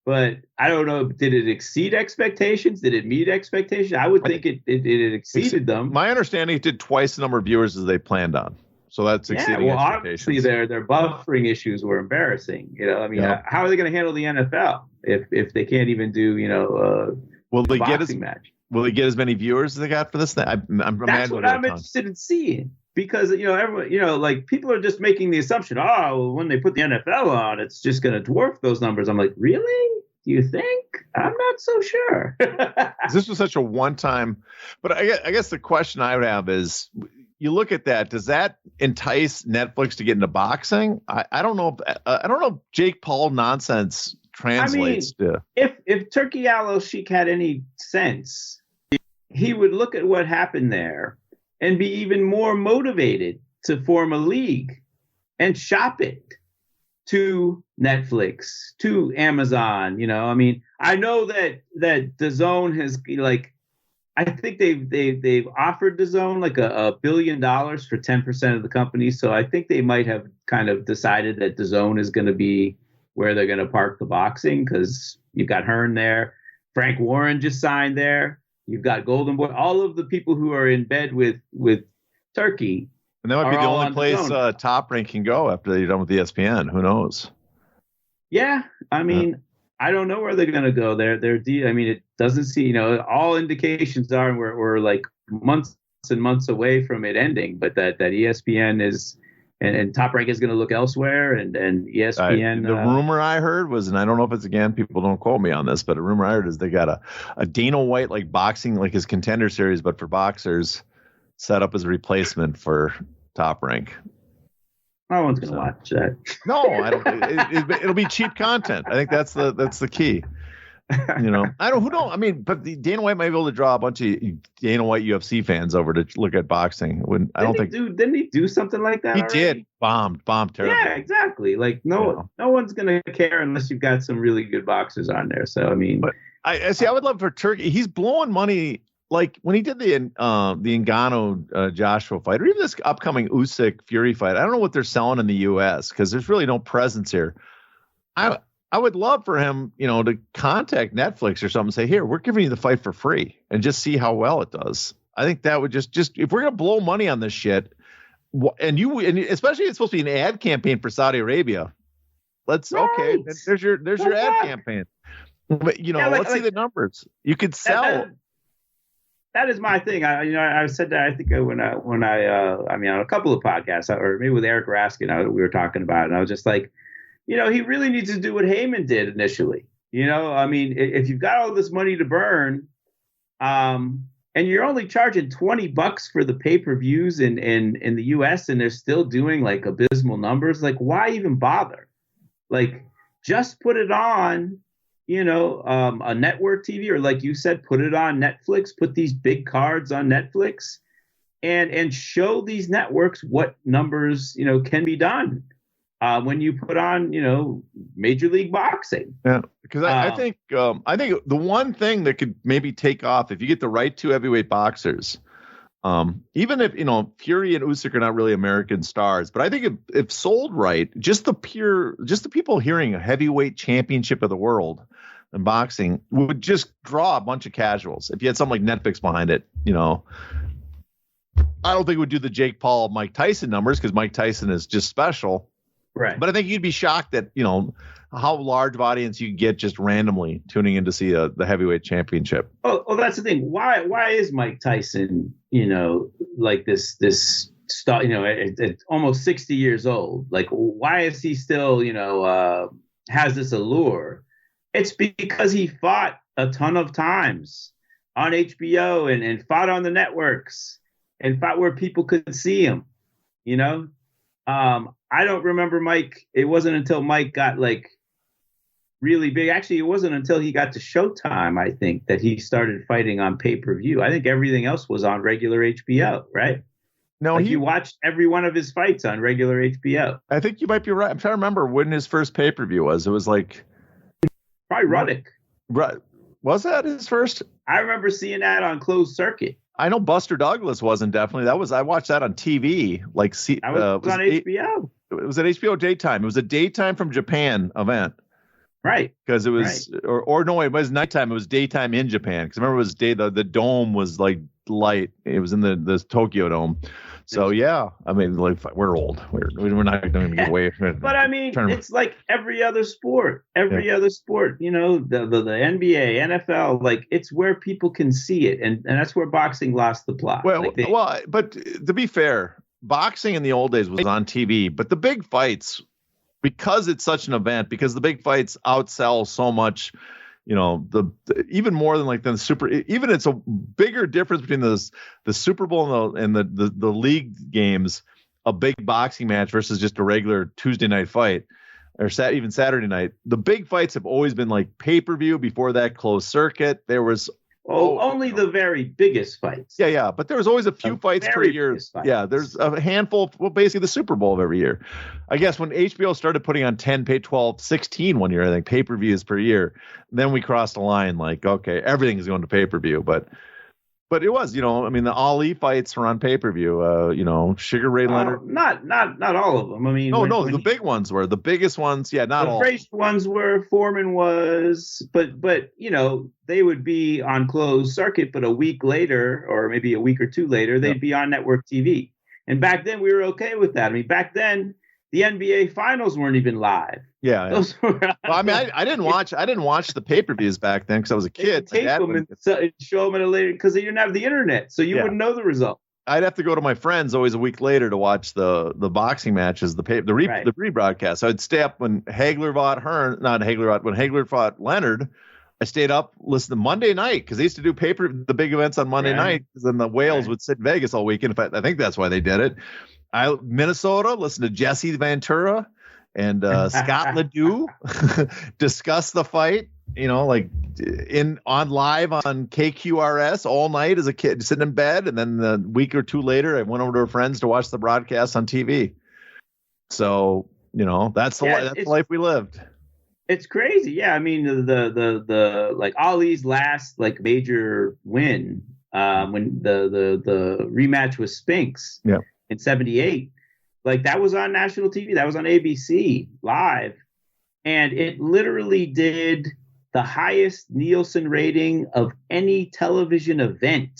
[SPEAKER 3] but I don't know. Did it exceed expectations? Did it meet expectations? I would think it exceeded them.
[SPEAKER 4] My understanding, it did twice the number of viewers as they planned on. So that's exceeding expectations.
[SPEAKER 3] Obviously their buffering issues were embarrassing. I mean, how are they going to handle the NFL if they can't even do
[SPEAKER 4] will they get
[SPEAKER 3] match?
[SPEAKER 4] Will they get as many viewers as they got for this thing?
[SPEAKER 3] That's what I'm interested in seeing, because everyone, like, people are just making the assumption, when they put the NFL on, it's just going to dwarf those numbers. I'm like, really? Do you think? I'm not so sure.
[SPEAKER 4] This was such a one-time, but I guess the question I would have is, you look at that, does that entice Netflix to get into boxing? I don't know. I don't know if Jake Paul nonsense translates to.
[SPEAKER 3] If Turkey Al Sheikh had any sense, he would look at what happened there and be even more motivated to form a league and shop it to Netflix, to Amazon. I mean, I know that DAZN has, like, I think they've offered DAZN like $1 billion for 10% of the company. So I think they might have kind of decided that DAZN is going to be where they're going to park the boxing, because you've got Hearn there, Frank Warren just signed there, you've got Golden Boy, all of the people who are in bed with Turkey.
[SPEAKER 4] And that might be the only place Top Rank can go after they're done with ESPN. Who knows?
[SPEAKER 3] Yeah, I mean. I don't know where they're going to go. I mean, it doesn't seem, all indications are we're like months and months away from it ending, but that ESPN is and Top Rank is going to look elsewhere, and ESPN.
[SPEAKER 4] The rumor I heard was, and I don't know if it's, again, people don't quote me on this, but a rumor I heard is they got a Dana White like boxing, like his Contender Series, but for boxers, set up as a replacement for Top Rank.
[SPEAKER 3] No one's going to watch that.
[SPEAKER 4] No, I don't. It'll be cheap content. I think that's the key. You know, who knows? I mean, but Dana White might be able to draw a bunch of Dana White UFC fans over to look at boxing. Didn't he do something like that? He already did. Bombed terribly.
[SPEAKER 3] Yeah, exactly. Like no one's gonna care unless you've got some really good boxers on there. So I mean,
[SPEAKER 4] but I see. I would love for Turkey. He's blowing money. Like when he did the Ngannou Joshua fight, or even this upcoming Usyk Fury fight. I don't know what they're selling in the U.S. because there's really no presence here. I would love for him, to contact Netflix or something and say, here, we're giving you the fight for free and just see how well it does. I think that would just if we're going to blow money on this shit, and especially it's supposed to be an ad campaign for Saudi Arabia. There's your ad campaign. But, let's see the numbers. You could sell.
[SPEAKER 3] That is my thing. I said that, I think when I on a couple of podcasts, or maybe with Eric Raskin, we were talking about it, and I was just like, he really needs to do what Heyman did initially. If you've got all this money to burn, and you're only charging $20 for the pay-per-views in the US, and they're still doing like abysmal numbers, like why even bother? Like just put it on, a network TV, or like you said, put it on Netflix, put these big cards on Netflix and show these networks what numbers, can be done. When you put on, Major League Boxing.
[SPEAKER 4] Yeah, because I think the one thing that could maybe take off if you get the right two heavyweight boxers, even if Fury and Usyk are not really American stars, but I think if sold right, just the people hearing a heavyweight championship of the world in boxing would just draw a bunch of casuals. If you had something like Netflix behind it, I don't think it would do the Jake Paul, Mike Tyson numbers because Mike Tyson is just special.
[SPEAKER 3] Right.
[SPEAKER 4] But I think you'd be shocked at, how large of audience you get just randomly tuning in to see the heavyweight championship.
[SPEAKER 3] Oh, that's the thing. Why is Mike Tyson, like this star, at almost 60 years old? Like, why is he still, has this allure? It's because he fought a ton of times on HBO and fought on the networks and fought where people could see him, I don't remember Mike. It wasn't until Mike got like really big. Actually, it wasn't until he got to Showtime, I think, that he started fighting on pay-per-view. I think everything else was on regular HBO, right?
[SPEAKER 4] No,
[SPEAKER 3] you watched every one of his fights on regular HBO.
[SPEAKER 4] I think you might be right. I'm trying to remember when his first pay-per-view was. It was like
[SPEAKER 3] probably Ruddock.
[SPEAKER 4] Right. Was that his first?
[SPEAKER 3] I remember seeing that on closed circuit.
[SPEAKER 4] I know Buster Douglas wasn't definitely. I watched that on TV. Like,
[SPEAKER 3] it was on HBO.
[SPEAKER 4] It was at HBO daytime. It was a daytime from Japan event.
[SPEAKER 3] Right.
[SPEAKER 4] Because it was, right. or no, it was nighttime. It was daytime in Japan. Because remember, it was the dome was like light. It was in the Tokyo Dome. So yeah, I mean, like we're old. We're not going to get away from it.
[SPEAKER 3] But I mean, it's like every other sport. Other sport. The NBA, NFL. Like it's where people can see it, and that's where boxing lost the plot.
[SPEAKER 4] Well, but to be fair, boxing in the old days was on TV, but the big fights, because it's such an event, because the big fights outsell so much. Even more than like the super, even it's a bigger difference between the Super Bowl and the league games, a big boxing match versus just a regular Tuesday night fight or even Saturday night. The big fights have always been like pay-per-view. Before that, closed circuit. There was
[SPEAKER 3] only the very biggest fights.
[SPEAKER 4] Yeah. But there was always a few fights per year. Yeah, there's a handful, basically the Super Bowl of every year. I guess when HBO started putting on 10, 12, 16 one year, I think pay-per-views per year, then we crossed the line like, okay, everything is going to pay-per-view. But it was, the Ali fights were on pay-per-view. Sugar Ray Leonard.
[SPEAKER 3] Not all of them. I mean,
[SPEAKER 4] the big ones were the biggest ones. Yeah, not all.
[SPEAKER 3] The Frazier ones were. Foreman was, but they would be on closed circuit. But a week later, or maybe a week or two later, they'd be on network TV. And back then, we were okay with that. I mean, back then, the NBA finals weren't even live.
[SPEAKER 4] Yeah. Those were, I didn't watch the pay-per-views back then because I was a kid.
[SPEAKER 3] Tape them and show them at a later because they didn't have the internet, so you wouldn't know the result.
[SPEAKER 4] I'd have to go to my friends always a week later to watch the boxing matches, the rebroadcast. So I'd stay up when Hagler fought Leonard. I stayed up listening Monday night because they used to do the big events on Monday night, because then the whales would sit in Vegas all weekend. In fact, I think that's why they did it. Minnesota, listened to Jesse Ventura and Scott Ledoux discuss the fight, like on live on KQRS all night as a kid, sitting in bed. And then a week or two later, I went over to her friends to watch the broadcast on TV. So, that's the life we lived.
[SPEAKER 3] It's crazy. Yeah. I mean, the like Ali's last like major win, when the rematch with Spinks in 78, like that was on national TV. That was on ABC live. And it literally did the highest Nielsen rating of any television event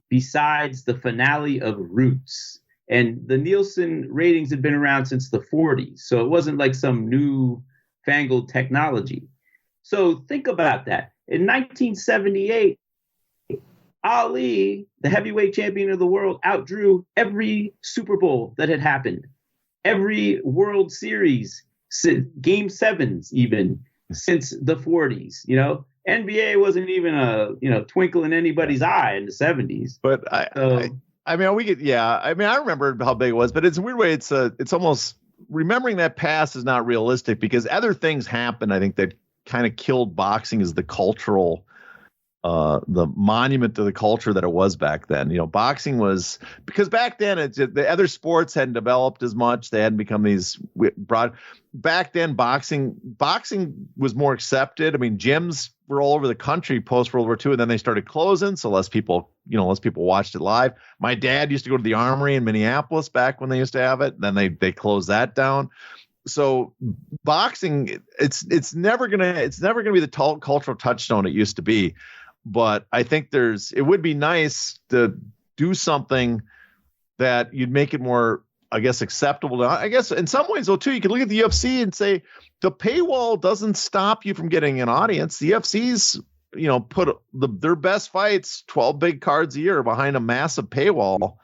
[SPEAKER 3] besides the finale of Roots. And the Nielsen ratings had been around since the 40s. So it wasn't like some new fangled technology. So think about that. In 1978, Ali, the heavyweight champion of the world, outdrew every Super Bowl that had happened, every World Series, Game 7s even, since the 40s. NBA wasn't even a twinkle in anybody's eye in the 70s.
[SPEAKER 4] But I remember how big it was, but it's a weird way. It's almost remembering that past is not realistic because other things happened. I think that kind of killed boxing as the cultural, the monument to the culture that it was back then. Boxing was, because back then the other sports hadn't developed as much. They hadn't become these broad. Back then, boxing was more accepted. I mean, gyms were all over the country post World War II, and then they started closing, so less people watched it live. My dad used to go to the Armory in Minneapolis back when they used to have it. Then they closed that down. So boxing, it's never gonna be the cultural touchstone it used to be. But I think it would be nice to do something that you'd make it more, I guess, acceptable. I guess in some ways, though, too, you could look at the UFC and say the paywall doesn't stop you from getting an audience. The UFC's, put their best fights, 12 big cards a year, behind a massive paywall,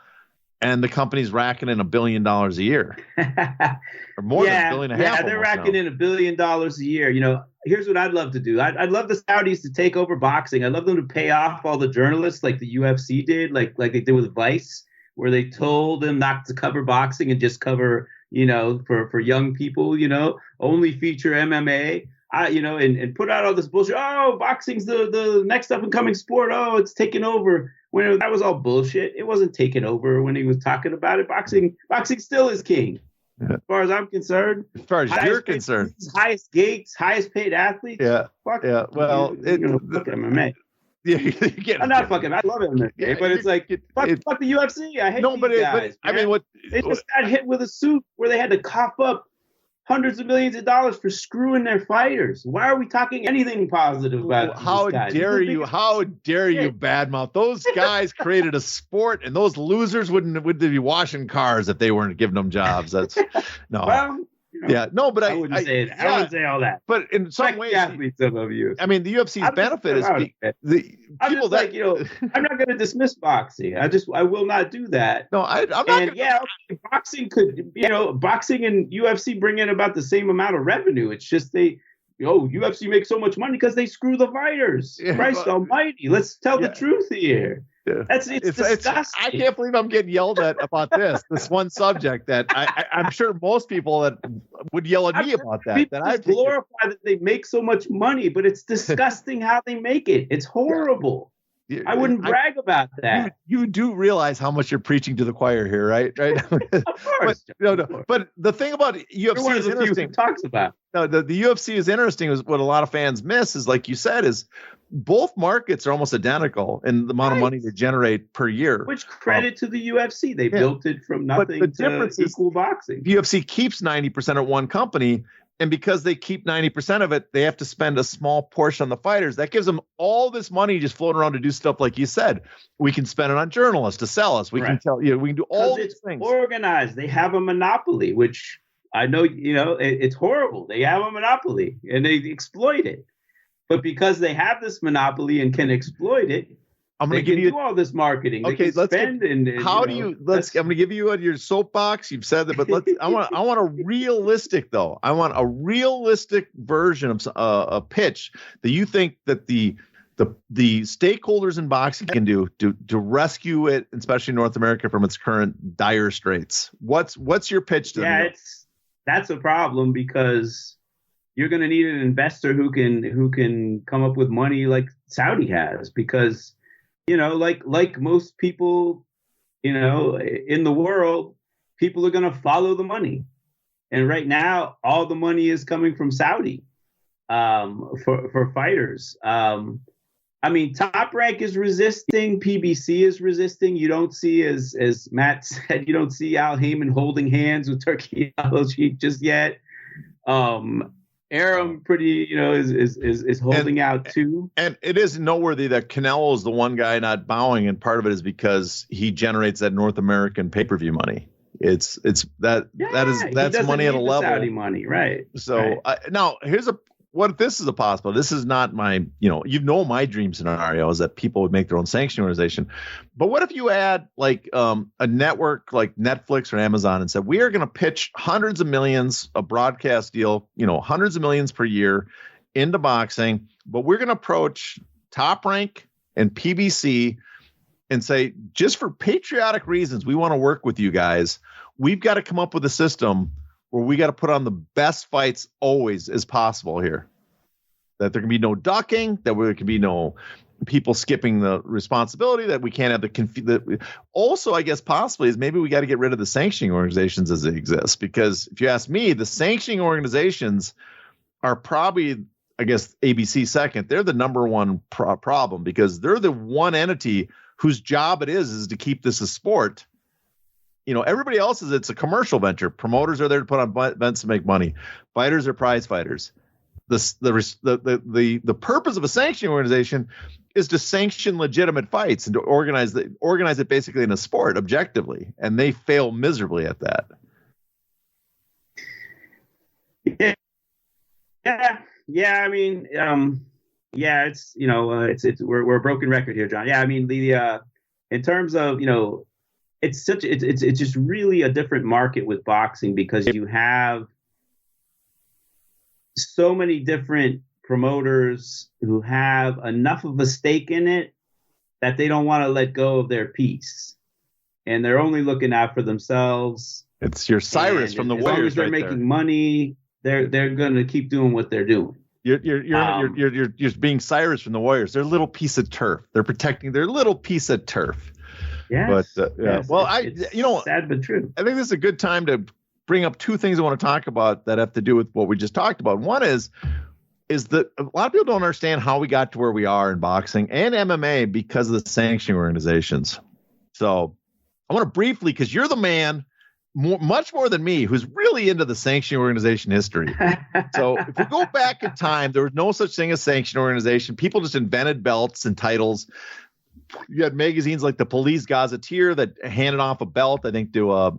[SPEAKER 4] and the company's racking in $1 billion a year, or more than $1.5 billion.
[SPEAKER 3] Yeah, they're racking in $1 billion a year. Here's what I'd love to do. I'd love the Saudis to take over boxing. I'd love them to pay off all the journalists like the UFC did, like they did with Vice, where they told them not to cover boxing and just cover, for young people, only feature MMA, and put out all this bullshit. Oh, boxing's the next up and coming sport. Oh, it's taking over. When that was all bullshit. It wasn't taken over when he was talking about it. Boxing still is king. As far as I'm concerned.
[SPEAKER 4] As far as you're concerned.
[SPEAKER 3] Highest gigs, highest paid athletes.
[SPEAKER 4] Yeah.
[SPEAKER 3] Fuck
[SPEAKER 4] Well,
[SPEAKER 3] fuck MMA.
[SPEAKER 4] Yeah,
[SPEAKER 3] I'm not fucking. I love MMA, but it's like fuck the UFC. I hate these guys.
[SPEAKER 4] I mean,
[SPEAKER 3] they just got hit with a suit where they had to cough up hundreds of millions of dollars for screwing their fighters. Why are we talking anything positive about
[SPEAKER 4] how
[SPEAKER 3] these guys?
[SPEAKER 4] Dare you? How dare you badmouth? Those guys created a sport, and those losers wouldn't be washing cars if they weren't giving them jobs. That's no.
[SPEAKER 3] Well,
[SPEAKER 4] but
[SPEAKER 3] I wouldn't say it. I wouldn't say all that.
[SPEAKER 4] But in some ways,
[SPEAKER 3] athletes of you.
[SPEAKER 4] I mean, the UFC's benefit is the people that
[SPEAKER 3] I'm not going to dismiss boxing. I will not do that.
[SPEAKER 4] No, I'm not.
[SPEAKER 3] Boxing could, boxing and UFC bring in about the same amount of revenue. It's just UFC makes so much money because they screw the fighters. Yeah, Christ almighty. Let's tell the truth here. Yeah. It's disgusting.
[SPEAKER 4] I can't believe I'm getting yelled at about this one subject that I'm sure most people that would yell at me about that.
[SPEAKER 3] People glorify that they make so much money, but it's disgusting how they make it. It's horrible. Yeah. I wouldn't brag about that.
[SPEAKER 4] You do realize how much you're preaching to the choir here, right?
[SPEAKER 3] Of course.
[SPEAKER 4] But the thing about UFC is interesting.
[SPEAKER 3] Talks about.
[SPEAKER 4] No, the UFC is interesting. Is what a lot of fans miss is, like you said, is both markets are almost identical in the amount of money they generate per year.
[SPEAKER 3] Which credit to the UFC. They built it from nothing to equal boxing.
[SPEAKER 4] UFC keeps 90% at one company. And because they keep 90% of it, they have to spend a small portion on the fighters. That gives them all this money just floating around to do stuff like you said. We can spend it on journalists to sell us. We can tell we can do all these things.
[SPEAKER 3] Organized. They have a monopoly, which I know, it's horrible. They have a monopoly and they exploit it. But because they have this monopoly and can exploit it,
[SPEAKER 4] I'm going
[SPEAKER 3] They
[SPEAKER 4] to give
[SPEAKER 3] can
[SPEAKER 4] you
[SPEAKER 3] do all this marketing. They
[SPEAKER 4] Okay,
[SPEAKER 3] can spend
[SPEAKER 4] how do you? I'm going to give you your soapbox. You've said that, but I want a realistic though. I want a realistic version of a pitch that you think that the stakeholders in boxing can do to rescue it, especially North America, from its current dire straits. What's your pitch to them?
[SPEAKER 3] That's a problem because you're going to need an investor who can come up with money like Saudi has, because like most people, in the world, people are going to follow the money. And right now, all the money is coming from Saudi for fighters. Top Rank is resisting. PBC is resisting. You don't see, as Matt said, you don't see Al Heyman holding hands with Turkey Al-Sheikh just yet. Aram is holding out too. And
[SPEAKER 4] it is noteworthy that Canelo is the one guy not bowing, and part of it is because he generates that North American pay-per-view money. That's money at a level.
[SPEAKER 3] Saudi money, right?
[SPEAKER 4] So right. Now here's what this is a possible. This is not my, my dream scenario is that people would make their own sanction organization. But what if you add like a network like Netflix or Amazon and said, we are going to pitch hundreds of millions, a broadcast deal, hundreds of millions per year into boxing, but we're going to approach Top Rank and PBC and say, just for patriotic reasons, we want to work with you guys. We've got to come up with a system where we got to put on the best fights always as possible here. That there can be no ducking, that there can be no people skipping the responsibility, that we can't have also, I guess, possibly is maybe we got to get rid of the sanctioning organizations as they exist. Because if you ask me, the sanctioning organizations are probably, I guess, ABC second. They're the number one problem because they're the one entity whose job it is to keep this a sport. Everybody else it's a commercial venture. Promoters are there to put on events to make money. Fighters are prize fighters. The purpose of a sanctioning organization is to sanction legitimate fights and to organize it basically in a sport objectively, and they fail miserably at that.
[SPEAKER 3] Yeah. I mean, it's we're a broken record here, John. Yeah, I mean in terms of it's just really a different market with boxing because you have so many different promoters who have enough of a stake in it that they don't want to let go of their piece, and they're only looking out for themselves.
[SPEAKER 4] It's your Cyrus from the Warriors.
[SPEAKER 3] As long as they're making money, they're going to keep doing what they're doing.
[SPEAKER 4] You're being Cyrus from the Warriors. They're a little piece of turf. They're protecting their little piece of turf.
[SPEAKER 3] Yes.
[SPEAKER 4] But
[SPEAKER 3] yes.
[SPEAKER 4] Well,
[SPEAKER 3] it's sad but true.
[SPEAKER 4] I think this is a good time to bring up two things I want to talk about that have to do with what we just talked about. One is that a lot of people don't understand how we got to where we are in boxing and MMA because of the sanctioning organizations. So I want to briefly, because you're the man much more than me, who's really into the sanctioning organization history. So if we go back in time, there was no such thing as sanctioning organization. People just invented belts and titles. You had magazines like the Police Gazetteer that handed off a belt, I think, to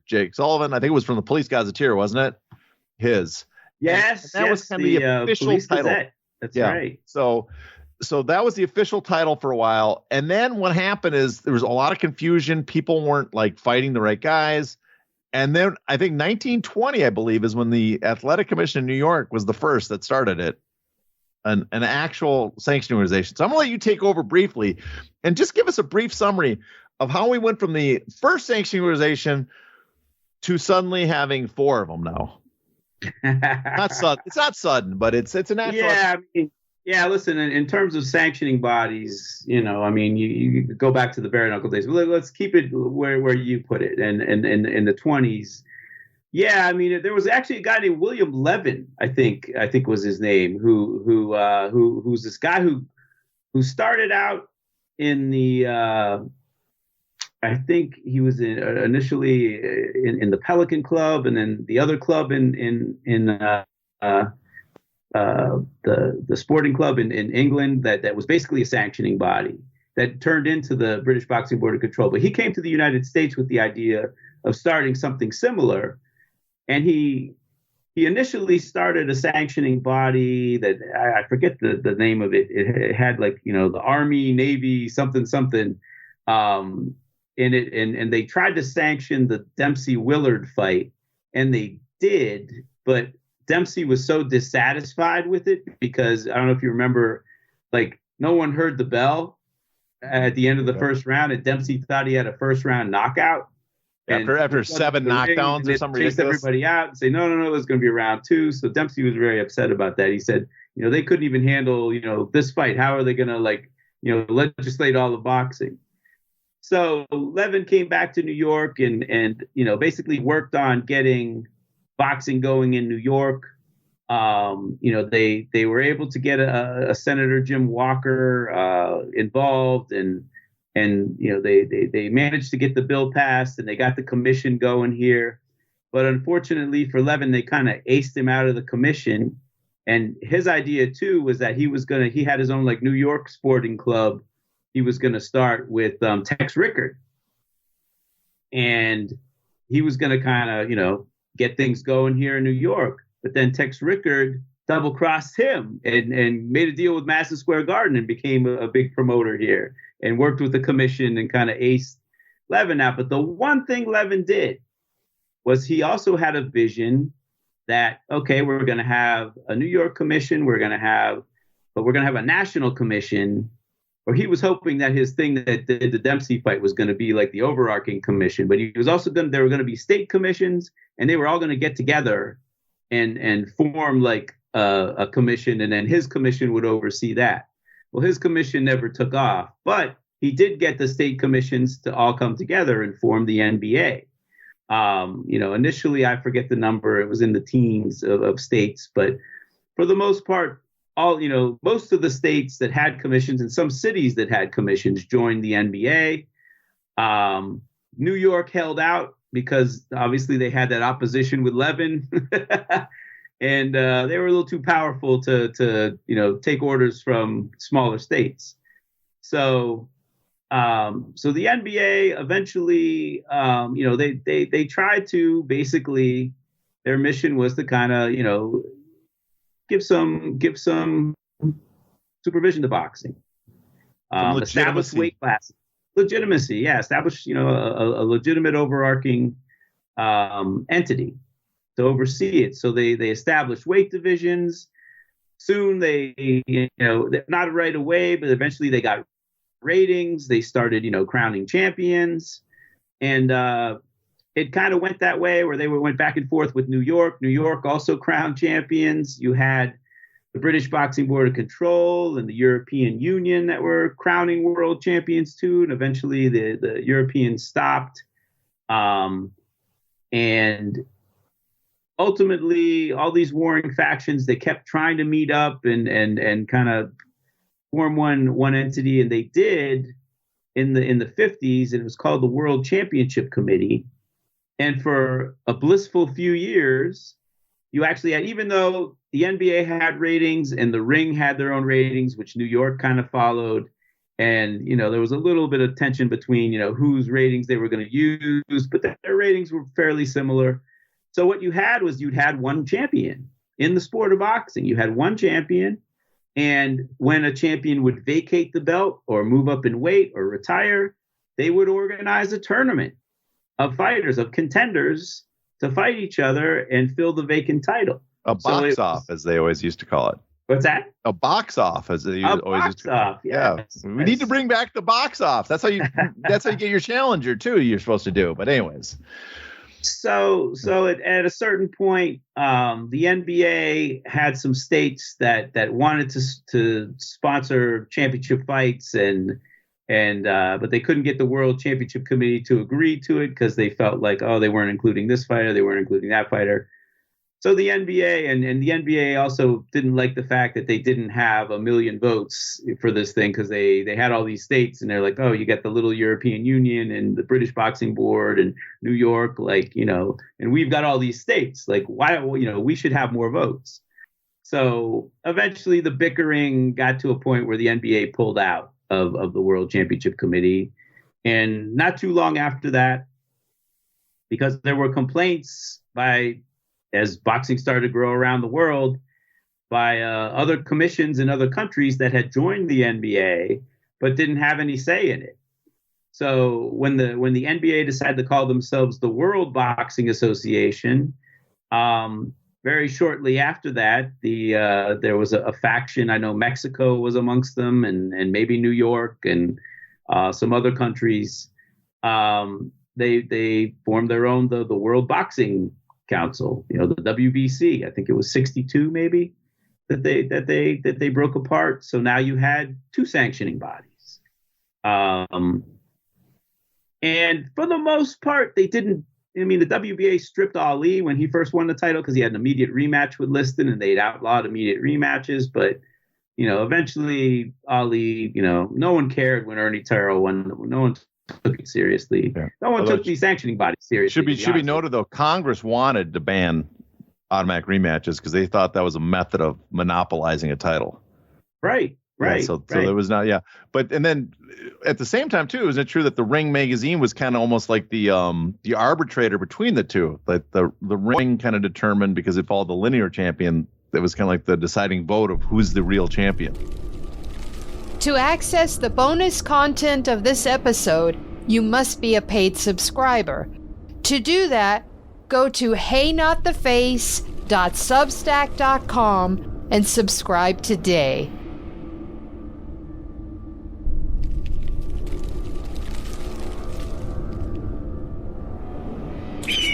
[SPEAKER 4] Jake Sullivan. I think it was from the Police Gazetteer, wasn't it? His.
[SPEAKER 3] Yes.
[SPEAKER 4] And that was kind of the official title.
[SPEAKER 3] Gazette. That's right.
[SPEAKER 4] So that was the official title for a while. And then what happened is there was a lot of confusion. People weren't like fighting the right guys. And then I think 1920, I believe, is when the Athletic Commission in New York was the first that started it. An actual sanctioning organization. So I'm going to let you take over briefly and just give us a brief summary of how we went from the first sanctioning organization to suddenly having four of them now. It's not sudden, but it's a natural.
[SPEAKER 3] Yeah, listen, in terms of sanctioning bodies, you go back to the bare knuckle days. Let's keep it where you put it. And in the 20s. Yeah, I mean, there was actually a guy named William Levin, I think was his name, who's this guy who started out in the I think he was initially in the Pelican Club, and then the other club in the Sporting Club in England that was basically a sanctioning body that turned into the British Boxing Board of Control. But he came to the United States with the idea of starting something similar. And he he initially started a sanctioning body that I forget the name of it. It had like, the Army, Navy, something, in it. And they tried to sanction the Dempsey Willard fight, and they did, but Dempsey was so dissatisfied with it because I don't know if you remember, like no one heard the bell at the end of the first round, and Dempsey thought he had a first round knockout.
[SPEAKER 4] After 7 knockdowns or something
[SPEAKER 3] ridiculous. Everybody out and say, no, it was going to be round 2. So Dempsey was very upset about that. He said, they couldn't even handle, this fight. How are they going to legislate all the boxing? So Levin came back to New York and basically worked on getting boxing going in New York. They were able to get a Senator Jim Walker involved, and they managed to get the bill passed, and they got the commission going here. But unfortunately for Levin, they kind of aced him out of the commission. And his idea too was that he had his own like New York sporting club. He was going to start with Tex Rickard, and he was going to kind of get things going here in New York. But then Tex Rickard double-crossed him and made a deal with Madison Square Garden and became a big promoter here and worked with the commission and kind of aced Levin out. But the one thing Levin did was he also had a vision that, okay, we're going to have a New York commission, we're going to have a national commission. Or he was hoping that his thing that did the Dempsey fight was going to be like the overarching commission, but he was also there were going to be state commissions, and they were all going to get together and form like a commission, and then his commission would oversee that. Well, his commission never took off, but he did get the state commissions to all come together and form the NBA. Initially, I forget the number; it was in the teens of states, but for the most part, most of the states that had commissions and some cities that had commissions joined the NBA. New York held out because obviously they had that opposition with Levin, and they were a little too powerful to take orders from smaller states. So the NBA eventually, they tried to basically, their mission was to kind of, give some supervision to boxing. Establish weight classes. Legitimacy, yeah. Establish, a legitimate overarching entity to oversee it. So they established weight divisions. Soon they, not right away, but eventually they got ratings. They started, crowning champions. And it kind of went that way where they went back and forth with New York. New York also crowned champions. You had the British Boxing Board of Control and the European Union that were crowning world champions too. And eventually the Europeans stopped. And ultimately, all these warring factions, they kept trying to meet up and kind of form one entity. And they did in the 50s, and it was called the World Championship Committee. And for a blissful few years, you actually had, even though the NBA had ratings and the Ring had their own ratings, which New York kind of followed, and, there was a little bit of tension between, whose ratings they were going to use, but their ratings were fairly similar. So what you had was you'd had one champion in the sport of boxing. You had one champion, and when a champion would vacate the belt or move up in weight or retire, they would organize a tournament of fighters, of contenders, to fight each other and fill the vacant title.
[SPEAKER 4] A box off, as they always used to call it.
[SPEAKER 3] What's that?
[SPEAKER 4] A box off, as they always used to call it.
[SPEAKER 3] Yeah.
[SPEAKER 4] We need to bring back the box off. That's how you get your challenger too. You're supposed to do. But anyways.
[SPEAKER 3] So at a certain point, the NBA had some states that wanted to sponsor championship fights but they couldn't get the World Championship Committee to agree to it because they felt like, they weren't including this fighter, they weren't including that fighter. So the NBA and the NBA also didn't like the fact that they didn't have 1 million votes for this thing because they had all these states and they're like, you got the little European Union and the British Boxing Board and New York, and we've got all these states. Like, why, we should have more votes. So eventually the bickering got to a point where the NBA pulled out of the World Championship Committee. And not too long after that, because there were complaints by as boxing started to grow around the world by other commissions in other countries that had joined the NBA but didn't have any say in it. So when the NBA decided to call themselves the World Boxing Association, very shortly after that, there was a faction. I know Mexico was amongst them, and maybe New York and some other countries. They formed their own the World Boxing Council. The WBC. I think it was 62 maybe that they broke apart. So now you had two sanctioning bodies. And for the most part, they didn't. I mean, the WBA stripped Ali when he first won the title because he had an immediate rematch with Liston, and they'd outlawed immediate rematches. But eventually Ali, no one cared when Ernie Terrell won. No one took it seriously. Yeah. No one took these sanctioning bodies seriously.
[SPEAKER 4] Should be noted though, Congress wanted to ban automatic rematches because they thought that was a method of monopolizing a title.
[SPEAKER 3] Right. Right.
[SPEAKER 4] Yeah, so there was not, But and then at the same time too, isn't it true that the Ring magazine was kind of almost like the arbitrator between the two? Like the Ring kind of determined, because it followed the linear champion, that was kind of like the deciding vote of who's the real champion.
[SPEAKER 2] To access the bonus content of this episode, you must be a paid subscriber. To do that, go to heynottheface.substack.com and subscribe today.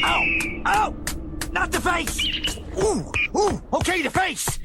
[SPEAKER 1] Ow! Ow! Not the face! Ooh! Ooh! Okay, the face!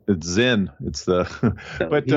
[SPEAKER 4] It's Zin. It's the,
[SPEAKER 3] So
[SPEAKER 4] but